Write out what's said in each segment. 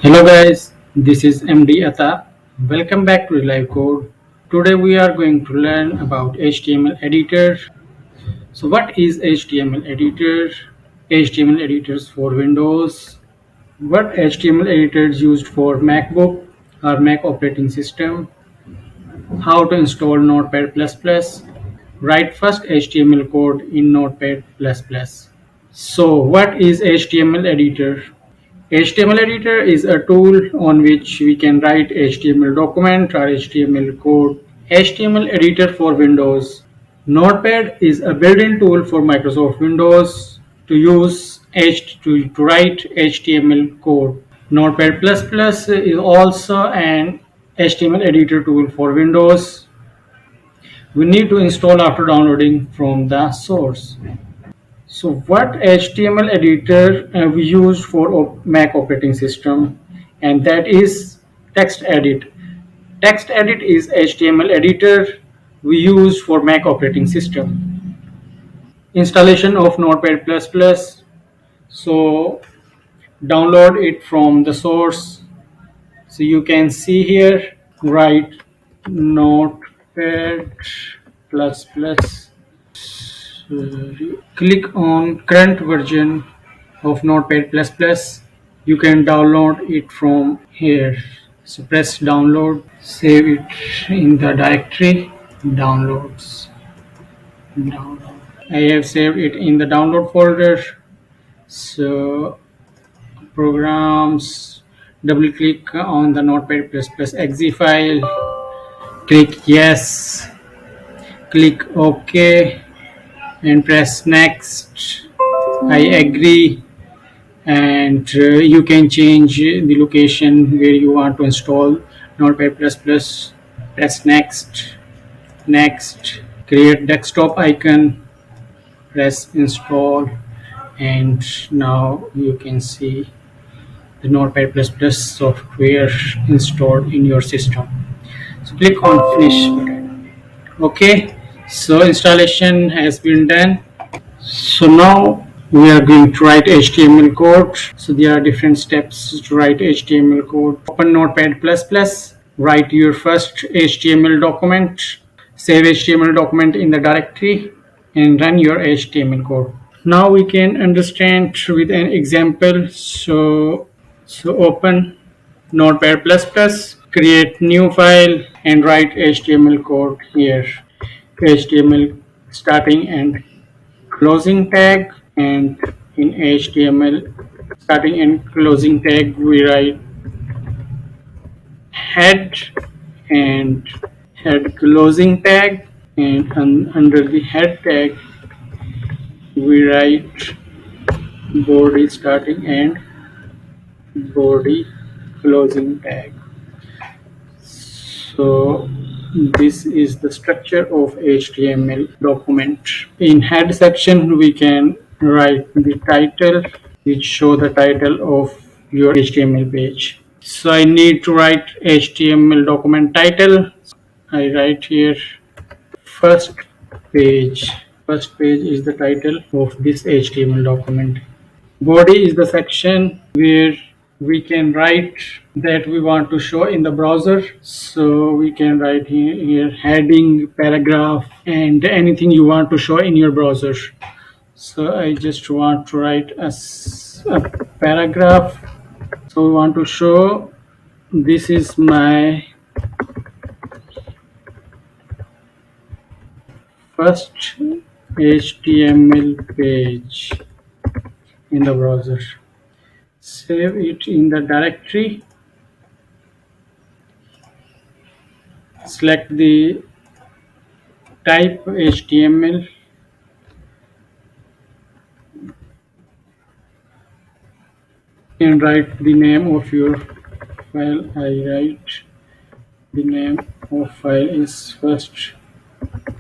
Hello guys, this is MD Atta. Welcome back to Live Code. Today we are going to learn about HTML editor. So what is HTML editor? HTML editors for Windows. What HTML editors used for MacBook or Mac operating system? How to install Notepad++. Write first HTML code in Notepad++. So what is HTML editor? HTML editor is a tool on which we can write HTML document or HTML code. HTML editor for Windows. Notepad is a built-in tool for Microsoft Windows to use to write HTML code. Notepad++ is also an HTML editor tool for Windows. We need to install after downloading from the source. So what HTML editor we use for Mac operating system, and that is TextEdit. TextEdit is HTML editor we use for Mac operating system. Installation of Notepad++. So download it from the source. So you can see here, write Notepad++. Click on current version of Notepad++. You can download it from here. So press download, save it in the directory, downloads. Download. I have saved it in the download folder. So programs, double click on the Notepad++ exe file, click yes, click OK and press next. I agree, and you can change the location where you want to install Notepad++. Press next, next, create desktop icon, press install, and now you can see the Notepad++ software installed in your system. So click on finish button. Okay, so installation has been done. So now we are going to write HTML code. So there are different steps to write HTML code. Open Notepad++, write your first HTML document, save HTML document in the directory, and run your HTML code. Now we can understand with an example. So open Notepad++, create new file and write HTML code here. HTML starting and closing tag, and in HTML starting and closing tag we write head and head closing tag, and under the head tag we write body starting and body closing tag. So this is the structure of HTML document. In head section we can write the title, which show the title of your HTML page. So I need to write HTML document title. I write here first page. First page is the title of this HTML document. Body is the section where we can write that we want to show in the browser. So we can write here heading, paragraph, and anything you want to show in your browser. So I just want to write a paragraph. So we want to show this is my first HTML page in the browser. Save it in the directory. Select the type HTML. And write the name of your file. I write the name of file is first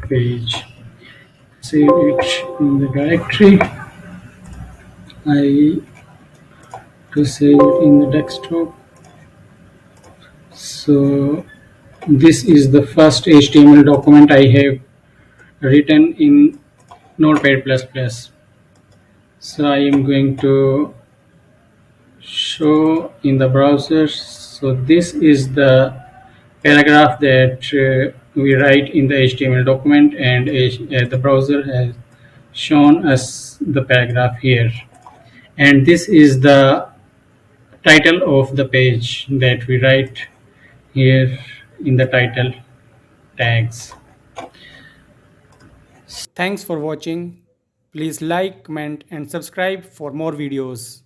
page. Save it in the directory. I to save it in the desktop. So this is the first HTML document I have written in Notepad++. So I am going to show in the browser. So this is the paragraph that we write in the HTML document, and the browser has shown us the paragraph here. And this is the title of the page that we write here in the title tags. Thanks for watching. Please like, comment and subscribe for more videos.